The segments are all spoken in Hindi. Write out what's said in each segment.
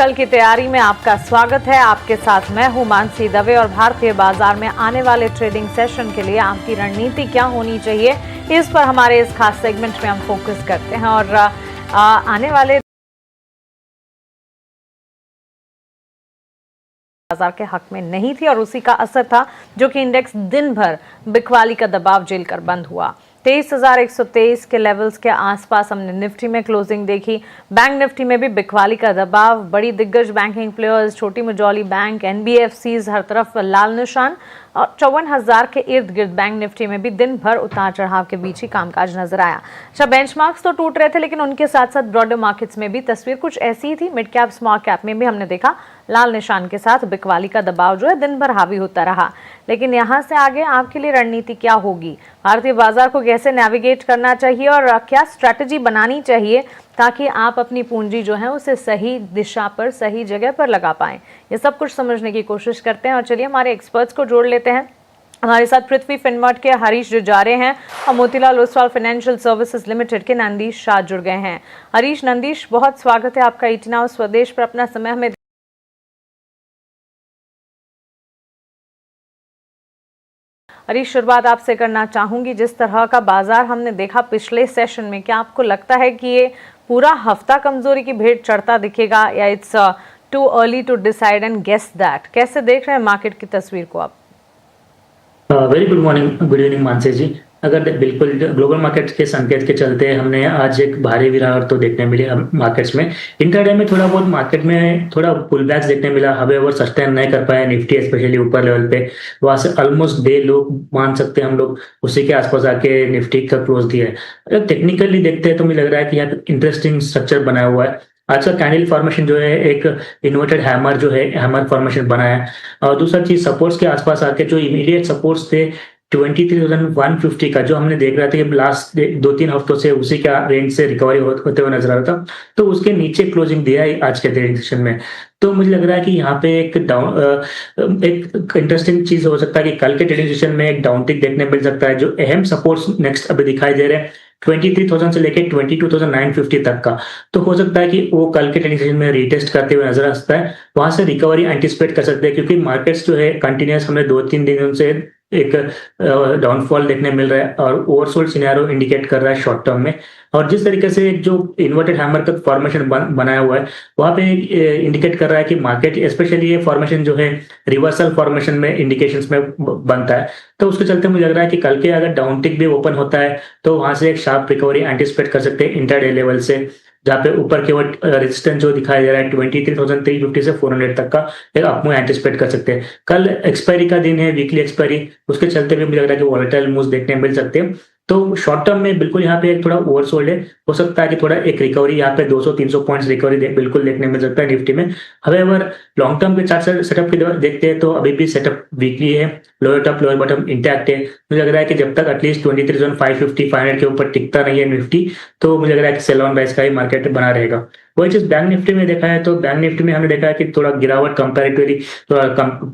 कल की तैयारी में आपका स्वागत है। आपके साथ मैं हूं मानसी दवे और भारतीय बाजार में आने वाले ट्रेडिंग सेशन के लिए आपकी रणनीति क्या होनी चाहिए, इस पर हमारे इस खास सेगमेंट में हम फोकस करते हैं। और आने वाले बाजार के हक में नहीं थी और उसी का असर था जो कि इंडेक्स दिन भर बिकवाली का दबाव झेलकर बंद हुआ। 23,123 के लेवल्स के आसपास हमने निफ्टी में क्लोजिंग देखी। बैंक निफ्टी में भी बिकवाली का दबाव, बड़ी दिग्गज बैंकिंग प्लेयर्स, छोटी मझौली बैंक, एनबीएफसीज, हर तरफ लाल निशान और 54,000 के इर्द गिर्द बैंक निफ्टी में भी दिन भर उतार चढ़ाव के बीच ही कामकाज नजर आया। अच्छा, बेंचमार्क्स तो टूट रहे थे, लेकिन उनके साथ साथ ब्रॉडर मार्केट्स में भी तस्वीर कुछ ऐसी ही थी। मिड कैप स्मॉल कैप में भी हमने देखा लाल निशान के साथ बिकवाली का दबाव जो है दिन भर हावी होता रहा। लेकिन यहां से आगे आपके लिए रणनीति क्या होगी, भारतीय बाजार को कैसे नेविगेट करना चाहिए और क्या स्ट्रैटेजी बनानी चाहिए ताकि आप अपनी पूंजी जो है उसे सही दिशा पर, सही जगह पर लगा पाएं, ये सब कुछ समझने की कोशिश करते हैं। और चलिए हमारे एक्सपर्ट्स को जोड़ लेते हैं। हमारे साथ पृथ्वी फिनमर्ट के हरीश जुजारे हैं और Motilal Oswal financial services limited के नंदीश शाह जुड़ गए हैं। हरीश, नंदीश, बहुत स्वागत है आपका ईटी नाउ स्वदेश पर अपना समय हमें। हरीश, शुरुआत आपसे करना चाहूंगी। जिस तरह का बाजार हमने देखा पिछले सेशन में, क्या आपको लगता है कि ये पूरा हफ्ता कमजोरी की भेंट चढ़ता दिखेगा या it's too early to decide and guess that? कैसे देख रहे हैं मार्केट की तस्वीर को आप? Very good morning, good evening Mansi ji. अगर बिल्कुल ग्लोबल मार्केट्स के संकेत के चलते हमने आज एक भारी विराट तो देखने मिली मार्केट्स में। इंट्राडे में थोड़ा बहुत मार्केट में थोड़ा पुल बैक्स देखने मिला, हवेवर सस्टेन नहीं कर पाया निफ्टी स्पेशली ऊपर लेवल पे। वहां से ऑलमोस्ट डे लोग मान सकते हैं हम लोग उसी के आसपास आके निफ्टी का क्लोज दिया है। अगर टेक्निकली देखते हैं तो मुझे लग रहा है कि यहाँ इंटरेस्टिंग स्ट्रक्चर बनाया हुआ है। आज का कैंडल फॉर्मेशन जो है एक इन्वर्टेड हैमर जो है हैमर फॉर्मेशन बना है। और दूसरा चीज सपोर्ट्स के आसपास आके जो इमीडिएट सपोर्ट्स थे 23,150 का, जो हमने देख रहा था कि लास्ट 2-3 हफ्तों से उसी का रेंज से रिकवरी होते हुए नजर आ रहा था, तो उसके नीचे क्लोजिंग दिया है आज के ट्रेडिंग सेशन में। तो मुझे लग रहा है कि यहाँ पे एक इंटरेस्टिंग चीज हो सकता है कि कल के ट्रेडिंग सेशन में एक डाउन टिक देखने मिल सकता है। जो अहम सपोर्ट्स नेक्स्ट अभी दिखाई दे रहे हैं 23,000 से लेके 22,950 तक का, तो हो सकता है कि वो कल के ट्रेडिंग सेशन में रीटेस्ट करते हुए नजर आ सकता है। वहां से रिकवरी एंटिसिपेट कर सकते हैं, क्योंकि मार्केट्स जो है कंटिन्यूस हमने 2-3 दिनों से एक डाउनफॉल देखने मिल रहा है और ओवरसोल्ड सिनेरियो इंडिकेट कर रहा है शॉर्ट टर्म में। और जिस तरीके से जो इन्वर्टेड हैमर का फॉर्मेशन बनाया हुआ है वहां पे इंडिकेट कर रहा है कि मार्केट स्पेशली ये फॉर्मेशन जो है रिवर्सल फॉर्मेशन में इंडिकेशंस में बनता है। तो उसके चलते मुझे लग रहा है कि कल के अगर डाउन टिक भी ओपन होता है तो वहां से एक शार्प रिकवरी एंटिसिपेट कर सकते हैं इंटरडे लेवल से, जहाँ पे ऊपर केवल रेजिस्टेंस जो दिखाई दे रहा है 23,350 से 400 तक का एक अपमूव एंटिसिपेट कर सकते हैं। कल एक्सपायरी का दिन है, वीकली एक्सपायरी, उसके चलते भी मुझे लग रहा है कि वॉलेटाइल मूव्स देखने मिल सकते हैं। तो शॉर्ट टर्म में बिल्कुल यहाँ पे एक थोड़ा ओवरसोल्ड है, हो सकता है कि थोड़ा एक रिकवरी यहाँ पे 200-300 पॉइंट्स रिकवरी बिल्कुल देखने मिल सकता है निफ्टी में। हवेवर लॉन्ग टर्म के चार्ट सेटअप की देखते हैं तो अभी भी सेटअप वीकली है, lower top lower bottom intact है। मुझे लग रहा है कि जब तक एटलीस्ट 23,550 के ऊपर टिकता नहीं है निफ्टी, तो मुझे लग रहा है कि सेल ऑन राइज का ही मार्केट बना रहेगा। वही चीज बैंक निफ्टी में देखा है तो बैंक निफ्टी में हमने देखा है कि थोड़ा गिरावट कंपैरेटिवली थोड़ा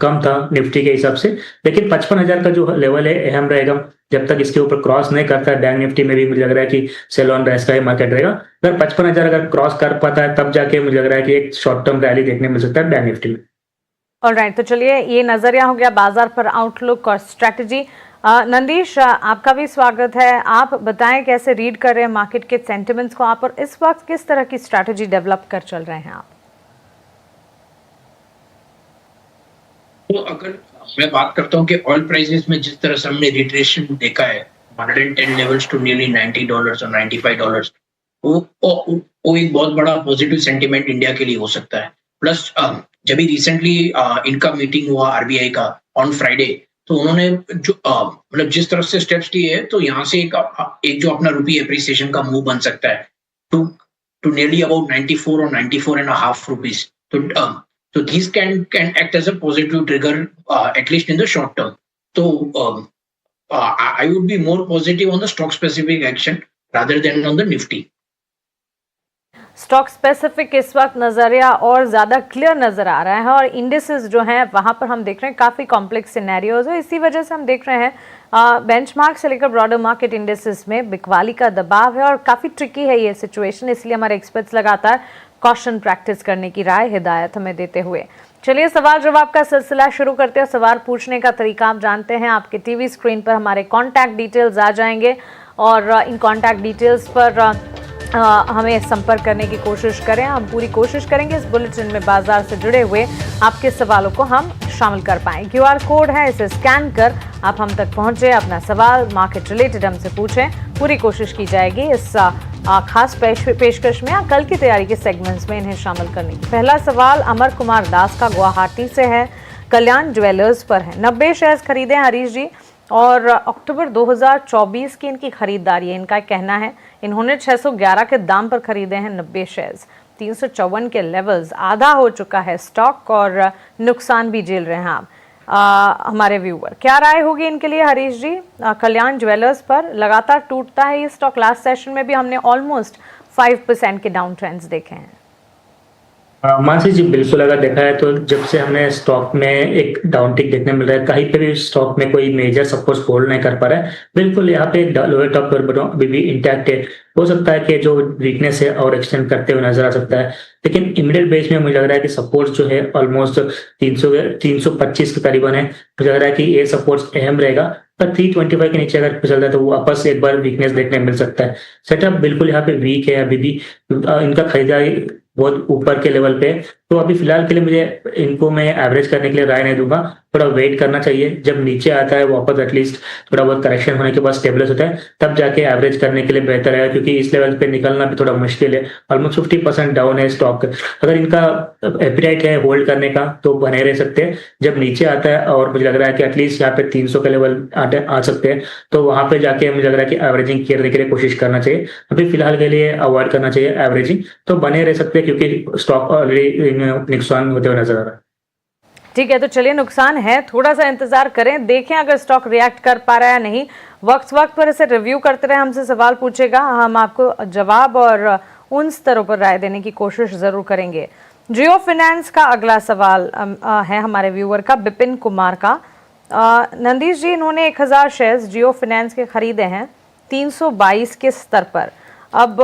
कम था निफ्टी के हिसाब से, लेकिन 55,000 का जो लेवल है अहम रहेगा। जब तक इसके ऊपर क्रॉस नहीं करता है बैंक निफ्टी में भी मुझे लग रहा है कि सेल ऑन राइज का ही मार्केट रहेगा। अगर 55,000 अगर क्रॉस कर पाता है तब जाके मुझे लग रहा है कि एक शॉर्ट टर्म रैली देखने मिल सकता है बैंक निफ्टी में। ऑलराइट, तो चलिए ये नजरिया हो गया बाजार पर आउटलुक और स्ट्रैटेजी। नंदीश, आपका भी स्वागत है। आप बताएं कैसे रीड कर रहे हैं मार्केट के सेंटिमेंट्स को आप, और इस वक्त किस तरह की स्ट्रैटेजी डेवलप कर चल रहे हैं आप? तो अगर मैं बात करता हूं कि ऑयल प्राइसेस में जिस तरह से हमने रिट्रेशन देखा है 110 लेवल्स टू नियरली $90 और $95, वो एक बहुत बड़ा पॉजिटिव सेंटिमेंट इंडिया के लिए हो सकता है। प्लस जब भी रिसेंटली इनका मीटिंग हुआ आरबीआई का ऑन फ्राइडे, तो उन्होंने जो मतलब जिस तरह से स्टेप्स लिए हैं, तो यहाँ से एक जो अपना रुपी एप्रिसिएशन का मूव बन सकता है टू नियरली अबाउट 94 और 94.5 रुपीज। तो these can act as a positive trigger at least in the short term. So I would be more positive on the stock specific action rather than on the Nifty. Stock specific इस वक्त नजरिया और ज्यादा क्लियर नजर आ रहा है और इंडिसेस जो हैं वहां पर हम देख रहे हैं काफी कॉम्प्लेक्स सिनेरियोज है। इसी वजह से हम देख रहे हैं बेंचमार्क से लेकर ब्रॉडर मार्केट इंडिसेस में बिकवाली का दबाव है और काफी ट्रिकी है ये सिचुएशन, इसलिए हमारे एक्सपर्ट्स लगातार कॉशन प्रैक्टिस करने की राय हिदायत हमें देते हुए। चलिए सवाल जवाब का सिलसिला शुरू करते हैं। सवाल पूछने का तरीका आप जानते हैं, आपके टीवी स्क्रीन पर हमारे कॉन्टैक्ट डिटेल्स आ जाएंगे और इन कॉन्टैक्ट डिटेल्स पर हमें संपर्क करने की कोशिश करें। हम पूरी कोशिश करेंगे इस बुलेटिन में बाजार से जुड़े हुए आपके सवालों को हम शामिल कर पाएं। QR कोड है, इसे स्कैन कर आप हम तक पहुंचे, अपना सवाल मार्केट रिलेटेड हमसे पूछें। पूरी कोशिश की जाएगी इस खास पेशकश में या कल की तैयारी के सेगमेंट्स में इन्हें शामिल करने की। पहला सवाल अमर कुमार दास का गुवाहाटी से है, कल्याण ज्वेलर्स पर है। 90 शेयर्स खरीदे हैं हरीश जी और अक्टूबर 2024 की इनकी खरीदारी है। इनका कहना है इन्होंने 611 के दाम पर खरीदे हैं 90 शेयर्स। 354 के लेवल्स, आधा हो चुका है स्टॉक और नुकसान भी झेल रहे हैं आप। हमारे व्यूअर, क्या राय होगी इनके लिए हरीश जी? कल्याण ज्वेलर्स पर लगातार टूटता है ये स्टॉक। लास्ट सेशन में भी हमने ऑलमोस्ट 5% के डाउन ट्रेंड्स देखे हैं। मानसी जी, बिल्कुल अगर देखा है तो जब से हमें स्टॉक में एक डाउन टिक देखने मिल रहा है, कहीं पे भी स्टॉक में कोई मेजर सपोर्ट होल्ड नहीं कर पा रहा है। बिल्कुल यहाँ पे लोअर टॉप पर अभी भी इंटैक्ट है। हो सकता है कि जो वीकनेस है और एक्सटेंड करते हुए नजर आ सकता है, लेकिन इमीडिएट बेस में मुझे लग रहा है कि सपोर्ट जो है ऑलमोस्ट 325 के करीबन है। मुझे लग रहा है कि ये सपोर्ट अहम रहेगा, पर 325 के नीचे अगर चलता है तो वो वापस एक बार वीकनेस देखने मिल सकता है। सेटअप बिल्कुल यहाँ पे वीक है अभी भी। इनका खरीदारी बहुत ऊपर के लेवल पे, तो अभी फिलहाल के लिए मुझे इनको मैं एवरेज करने के लिए राय नहीं दूंगा। थोड़ा वेट करना चाहिए, जब नीचे आता है वापस एटलीस्ट थोड़ा बहुत करेक्शन होने के बाद स्टेबलाइज होता है, तब जाके एवरेज करने के लिए बेहतर है, क्योंकि इस लेवल पे निकलना भी थोड़ा मुश्किल है। ऑलमोस्ट 50% डाउन है स्टॉक। अगर इनका एपिटाइट है होल्ड करने का तो बने रह सकते हैं। जब नीचे आता है और मुझे लग रहा है कि एटलीस्ट यहाँ पे 300 के लेवल आ सकते हैं, तो वहां पे जाके मुझे लग रहा है कि एवरेजिंग करने के लिए कोशिश करना चाहिए। अभी फिलहाल के लिए अवॉइड करना चाहिए एवरेजिंग, तो बने रह सकते हैं क्योंकि स्टॉक ऑलरेडी नुकसान होते हुए नजर आ रहा है। ठीक है, तो चलिए नुकसान है, थोड़ा सा इंतजार करें, देखें अगर स्टॉक रिएक्ट कर पा रहा है या नहीं। वक्त पर इसे रिव्यू करते रहे, हमसे सवाल पूछेगा, हम आपको जवाब और उन स्तरों पर राय देने की कोशिश जरूर करेंगे। जियो फाइनेंस का अगला सवाल है हमारे व्यूअर का, बिपिन कुमार का। नंदीश जी, इन्होंने 1000 शेयर्स जियो फाइनेंस के खरीदे हैं 322 के स्तर पर। अब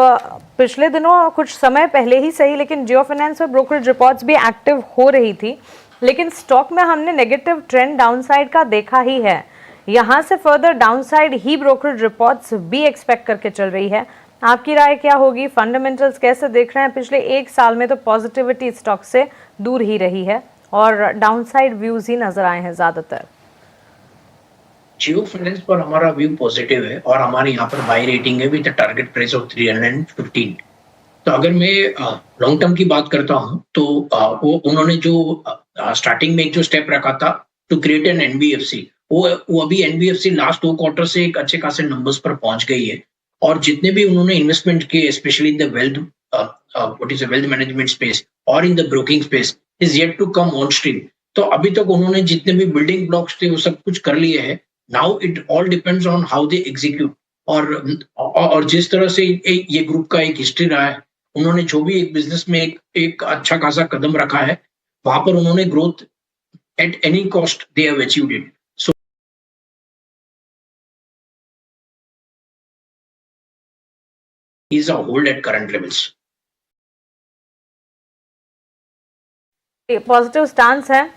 पिछले दिनों कुछ समय पहले ही सही, लेकिन जियो फाइनेंस में ब्रोकरेज रिपोर्ट्स भी एक्टिव हो रही थी, लेकिन स्टॉक में हमने नेगेटिव ट्रेंड डाउनसाइड का देखा ही है। यहां से फर्दर डाउनसाइड ही ब्रोकरेज रिपोर्ट्स भी एक्सपेक्ट करके चल रही है। आपकी राय क्या होगी? फंडामेंटल्स कैसे देख रहे हैं? पिछले एक साल में तो पॉजिटिविटी स्टॉक से दूर ही रही है और डाउनसाइड व्यूज ही नजर आए हैं ज्यादातर। जियो फाइनेंस पर हमारा व्यू पॉजिटिव है और हमारे यहाँ पर बाय रेटिंग है विद टारगेट प्राइस ऑफ 315। तो अगर मैं लॉन्ग टर्म की बात करता हूं तो वो उन्होंने जो स्टार्टिंग में एक जो स्टेप रखा था टू क्रिएट एन एनबीएफसी, वो अभी एनबीएफसी लास्ट 2 क्वार्टर से एक अच्छे खासे नंबर्स पर पहुंच गई है। और जितने भी उन्होंने इन्वेस्टमेंट किए specially in the wealth management space और in the broking space is yet to come on stream. तो अभी तक उन्होंने जितने भी बिल्डिंग ब्लॉक्स थे वो सब कुछ कर लिए हैं। Now it all depends on how they execute. और जिस तरह से ये ग्रुप का एक हिस्ट्री रहा है, उन्होंने जो भी एक बिजनेस में एक अच्छा खासा कदम रखा है, वहां पर उन्होंने growth at any cost they have achieved it. So is a hold at current levels. Positive stance है,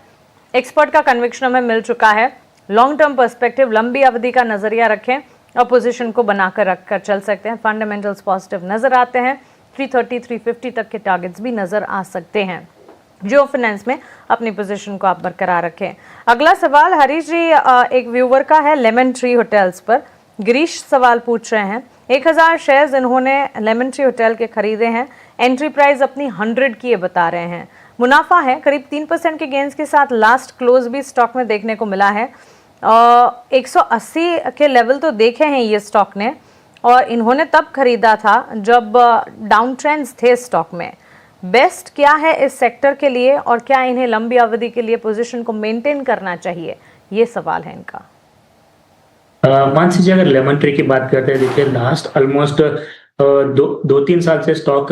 एक्सपर्ट का कन्विक्शन हमें मिल चुका है। लॉन्ग टर्म पर्सपेक्टिव, लंबी अवधि का नजरिया रखें और पोजीशन को बनाकर रखकर चल सकते हैं। फंडामेंटल्स पॉजिटिव नजर आते हैं, 330 350 तक के टारगेट्स भी नजर आ सकते हैं। जियो फाइनेंस में अपनी पोजीशन को आप बरकरार रखें। अगला सवाल हरीश जी एक व्यूवर का है लेमन ट्री होटल्स पर। गिरीश सवाल पूछ रहे हैं, 1000 शेयर्स इन्होंने लेमन ट्री होटल के खरीदे हैं, एंट्री प्राइस अपनी 100 की ये बता रहे हैं। मुनाफा है करीब 3% के गेंस के साथ लास्ट क्लोज भी स्टॉक में देखने को मिला है। 180 के लेवल तो देखे हैं ये स्टॉक ने, और इन्होंने तब खरीदा था जब डाउन ट्रेंड्स थे स्टॉक में। बेस्ट क्या है इस सेक्टर के लिए और क्या इन्हें लंबी अवधि के लिए पोजीशन को मेंटेन करना चाहिए, ये सवाल है इनका। मानसी जी, अगर लेमन ट्री की बात करते हैं, देखिए लास्ट ऑलमोस्ट 2-3 साल से स्टॉक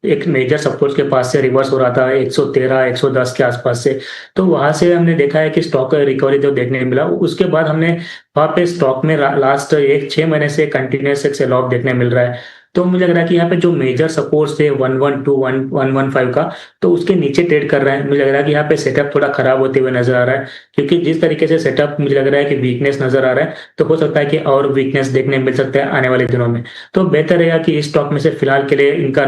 एक मेजर सपोर्ट के पास से रिवर्स हो रहा था 113 110 के आसपास से। तो वहां से हमने देखा है कि स्टॉक रिकवरी तो देखने मिला। उसके बाद हमने वहां पे स्टॉक में लास्ट 6 महीने से कंटिन्यूस एक सेल ऑफ देखने मिल रहा है। तो मुझे लग रहा है कि यहाँ पे जो मेजर सपोर्ट्स थे 112 115 का, तो उसके नीचे ट्रेड कर रहा है। मुझे लग रहा है कि यहाँ पे सेटअप थोड़ा खराब होते हुए नजर आ रहा है, क्योंकि जिस तरीके से सेटअप मुझे लग रहा है कि वीकनेस नजर आ रहा है, तो हो सकता है कि और वीकनेस देखने मिल सकता है आने वाले दिनों में। तो बेहतर रहेगा कि इस स्टॉक में से फिलहाल के लिए इनका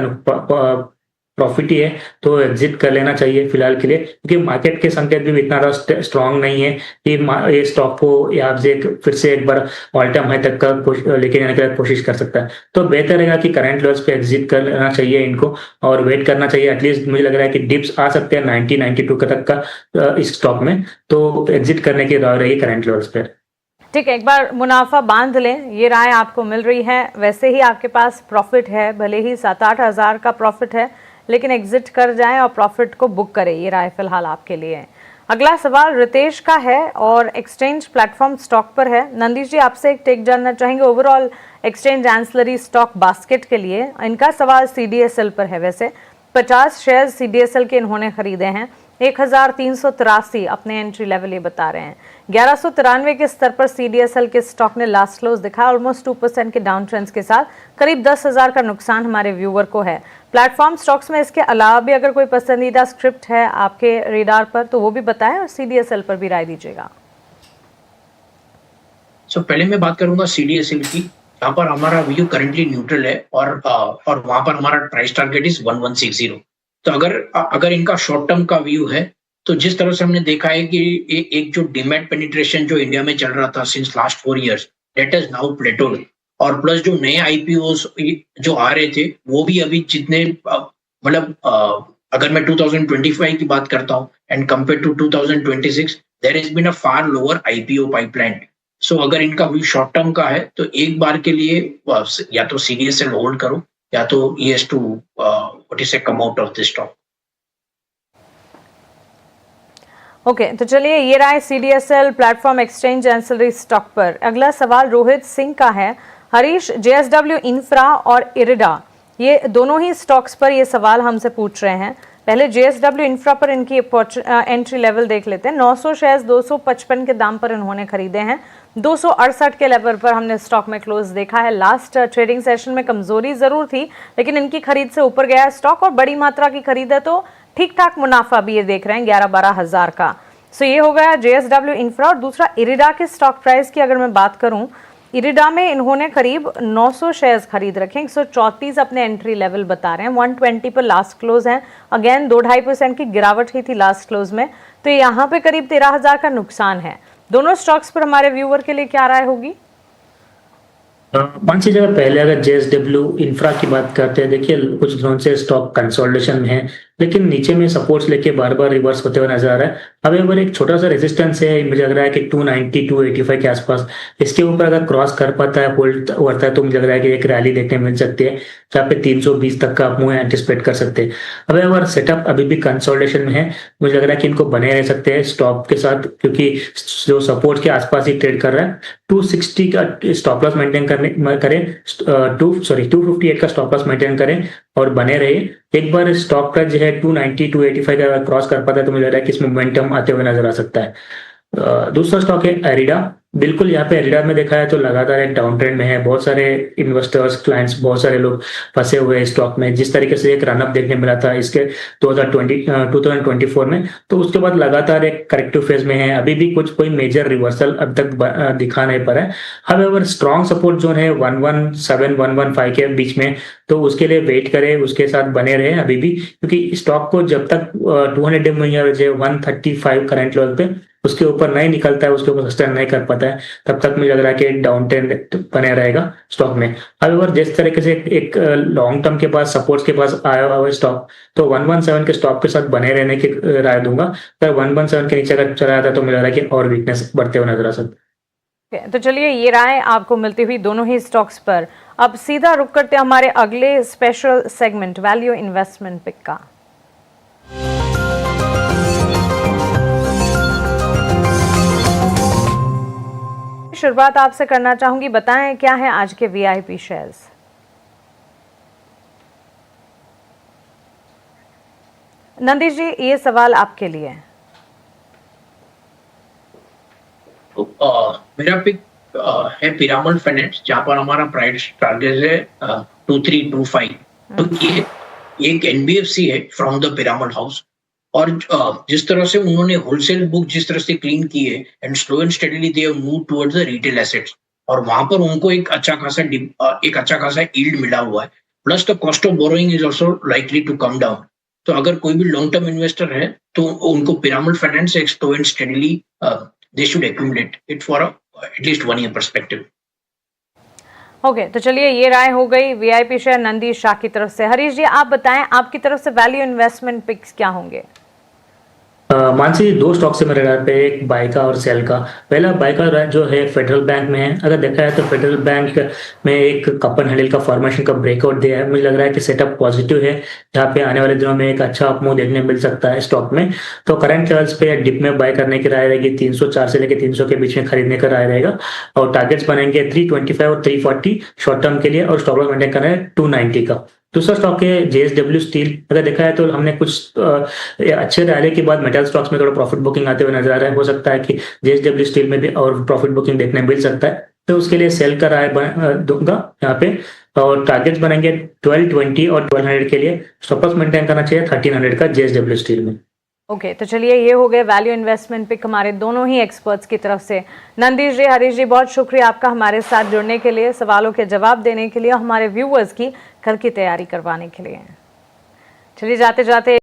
प्रॉफिट ही है, तो एग्जिट कर लेना चाहिए फिलहाल के लिए, क्योंकि मार्केट के संकेत भी इतना ज़्यादा स्ट्रांग नहीं है कि ये स्टॉक को यहाँ से फिर से एक बार ऑल टाइम हाई तक का लेके जाने की कोशिश कर सकता है। तो बेहतर रहेगा कि करंट लेवल्स पे एग्जिट कर लेना चाहिए इनको, और वेट करना चाहिए। एटलीस्ट मुझे लग रहा है कि डिप्स आ सकते हैं 90-92 का तक का इस स्टॉक में, तो एग्जिट करने की राय रहेगी करंट लेवल्स पे। ठीक है, एक बार मुनाफा बांध लें, ये राय आपको मिल रही है। वैसे ही आपके पास प्रॉफिट है, भले ही 7-8 हज़ार का प्रॉफिट है, लेकिन एग्जिट कर जाएं और प्रॉफिट को बुक करें, ये राय फिलहाल आपके लिए है। अगला सवाल रितेश का है और एक्सचेंज प्लेटफॉर्म स्टॉक पर है। नंदीश जी, आपसे एक टेक जानना चाहेंगे overall exchange ancillary stock basket के लिए। इनका सवाल CDSL पर है। वैसे 50 शेयर CDSL के इन्होंने खरीदे हैं, 1383 अपने एंट्री लेवल ये बता रहे हैं। 1193 के स्तर पर CDSL के स्टॉक ने लास्ट क्लोज दिखा, ऑलमोस्ट 2% के डाउन ट्रेंड्स के साथ करीब 10,000 का नुकसान हमारे व्यूअर को है। प्लेटफॉर्म स्टॉक्स में इसके अलावा भी अगर कोई पसंदीदा स्क्रिप्ट है आपके रेडार पर तो वो भी बताएं, और CDSL पर भी राय दीजिएगा। पहले मैं बात करूंगा CDSL की, यहाँ पर हमारा व्यू करंटली न्यूट्रल है, और वहां पर हमारा प्राइस टारगेट इज 1160। तो अगर इनका शॉर्ट टर्म का व्यू है, तो जिस तरह से हमने देखा है कि एक जो डीमैट पेनिट्रेशन जो इंडिया में चल रहा था since last 4 years, that is now plateaued. और प्लस जो नए IPOs जो आ रहे थे, वो भी अभी जितने मतलब अगर मैं 2025 की बात करता हूँ and compare to 2026, there has been a far lower IPO pipeline. So अगर इनका व्यू शॉर्ट टर्म का है, तो एक बार के लिए या तो CDSL होल्ड करो, या तो he has to what is say come out of this stock। Okay, तो चलिए ये राय CDSL platform exchange ancillary stock पर। अगला सवाल रोहित सिंह का है। हरीश, JSW इंफ्रा और इरिडा, ये दोनों ही स्टॉक्स पर ये सवाल हमसे पूछ रहे हैं। पहले JSW इंफ्रा पर इनकी एंट्री लेवल देख लेते हैं। 900 शेयर्स 255 के दाम पर इन्होंने खरीदे हैं। 268 के लेवल पर हमने स्टॉक में क्लोज देखा है। लास्ट ट्रेडिंग सेशन में कमजोरी जरूर थी, लेकिन इनकी खरीद से ऊपर गया है स्टॉक, और बड़ी मात्रा की खरीद है, तो ठीक ठाक मुनाफा भी ये देख रहे हैं 11-12 हज़ार का। सो ये हो गया JSW इंफ्रा। और दूसरा इरिडा के स्टॉक प्राइस की अगर मैं बात करूं, इरिडा में इन्होंने करीब 900 शेयर्स खरीद रखे, 134 अपने एंट्री लेवल बता रहे हैं। 120 पर लास्ट क्लोज है। अगेन 2-2.5% की गिरावट ही थी लास्ट क्लोज में, तो यहाँ पे करीब 13,000 का नुकसान है। दोनों स्टॉक्स पर हमारे व्यूअर के लिए क्या राय होगी? पांच छह जगह पहले अगर JSW इंफ्रा की बात करते हैं, देखिए कुछ दिनों से स्टॉक कंसोलिडेशन में है, लेकिन नीचे में सपोर्ट्स लेके बार बार रिवर्स होते हुए नजर आ रहा है। अब अगर एक छोटा सा रेजिस्टेंस है, मुझे लग रहा है कि 290-285 के आसपास, इसके ऊपर अगर क्रॉस कर पाता है, होल्ड होता है, तो मुझे लग रहा है कि एक रैली देखने मिल सकती है, जहाँ पे 320 तक का मूव एंटिसिपेट कर सकते हैं। अब अगर सेटअप अभी भी कंसोलिडेशन में है, मुझे लग रहा है कि इनको बने रह सकते हैं स्टॉक के साथ, क्योंकि जो सपोर्ट के आसपास ही ट्रेड कर रहा है। 260 का स्टॉप लॉस मेंटेन करें, 258 का स्टॉप लॉस मेंटेन करें और बने रहे। एक बार स्टॉक प्राइस जो है 290-285 का क्रॉस कर पाता है, तो मुझे लग रहा है कि इसमें मोमेंटम आते हुए नजर आ सकता है। दूसरा स्टॉक है एरिडा। बिल्कुल यहाँ पे एरिडा में देखा है तो लगातार एक डाउन ट्रेंड में है। बहुत सारे इन्वेस्टर्स, क्लाइंट्स, बहुत सारे लोग फंसे हुए हैं स्टॉक में। जिस तरीके से एक रनअप देखने मिला था इसके 2024 में, तो उसके बाद लगातार एक करेक्टिव फेज में है। अभी भी कोई मेजर रिवर्सल अब तक दिखा नहीं पा रहा है। हाउएवर स्ट्रॉन्ग सपोर्ट जोन है 117-115 के बीच में, तो उसके लिए वेट करें, उसके साथ बने रहे अभी भी, क्योंकि स्टॉक को जब तक 200 135 करंट लेवल पे उसके ऊपर नहीं निकलता है, उसके ऊपर सस्टेन नहीं कर पाता है, तब तक मुझे लग रहा है कि डाउन ट्रेंड बने रहेगा स्टॉक में। हाउएवर जिस तरीके से एक लॉन्ग टर्म के पास सपोर्ट्स के पास आया हुआ स्टॉक, तो 117 के स्टॉक के साथ बने रहने की राय दूंगा। अगर 117 के नीचे अगर चला जाता तो मुझे लग रहा है कि और वीकनेस बढ़ते हुए नजर आ सकता है। तो चलिए ये राय आपको मिलती हुई दोनों ही स्टॉक्स पर। अब सीधा रुक करते हैं हमारे अगले special segment value investment pick का। शुरुआत आपसे करना चाहूंगी, बताएं क्या है आज के VIP शेयर्स? नंदीश जी, ये सवाल आपके लिए है। मेरा पिक है पिरामल फाइनेंस, जहां पर हमारा प्राइस टारगेट है 2325। तो ये एक एनबीएफसी है फ्रॉम द पिरामल हाउस। और जिस तरह से उन्होंने होलसेल बुक जिस तरह से क्लीन की है and slow and steadily they have move towards the retail assets, और वहां पर उनको एक अच्छा खासा यील्ड मिला हुआ है। Plus the cost of borrowing is also likely to come down. तो अगर कोई भी लॉन्ग टर्म इन्वेस्टर है तो उनको पिरामल फाइनेंस से slow and steadily they should accumulate it for at least 1 year perspective. Okay, तो चलिए ये राय हो गई वीआईपी शेयर नंदी शाह की तरफ से। हरीश जी, आप बताएं आपकी तरफ से वैल्यू इन्वेस्टमेंट पिक्स क्या होंगे? मानसी, 2 स्टॉक से मेरे राय पे, एक बाय का और सेल का। पहला बाय का जो है फेडरल बैंक में है। अगर देखा है तो फेडरल बैंक में एक कप एंड हैंडल का फॉर्मेशन का ब्रेकआउट दिया है। मुझे लग रहा है कि सेटअप पॉजिटिव है, जहाँ पे आने वाले दिनों में एक अच्छा अपमूव देखने मिल सकता है स्टॉक में। तो करंट लेवल्स पे डिप में बाय करने की राय रहेगी। 304 से लेकर 300 के बीच में खरीदने का राय रहेगा। और टारगेट्स बनेंगे 325 और 340 शॉर्ट टर्म के लिए, और स्टॉप लॉस मेंटेन करना है 290 का। दूसरा स्टॉक है जेएसडब्ल्यू स्टील। अगर देखा है तो हमने कुछ अच्छे रैली के बाद मेटल स्टॉक्स में थोड़ा प्रॉफिट बुकिंग आते हुए नजर आ रहा है। हो सकता है कि जेएसडब्ल्यू स्टील में भी और प्रॉफिट बुकिंग देखने मिल सकता है, तो उसके लिए सेल का राय दूंगा यहाँ पे। और टारगेट्स बनेंगे 1220 और 1200 के लिए। स्टॉप लॉस मेंटेन करना चाहिए 1300 का जेएसडब्ल्यू स्टील में। ओके, तो चलिए ये हो गए वैल्यू इन्वेस्टमेंट पिक हमारे दोनों ही एक्सपर्ट्स की तरफ से। नंदीश जी, हरीश जी, बहुत शुक्रिया आपका हमारे साथ जुड़ने के लिए, सवालों के जवाब देने के लिए, हमारे व्यूअर्स की कल की तैयारी करवाने के लिए। चलिए जाते जाते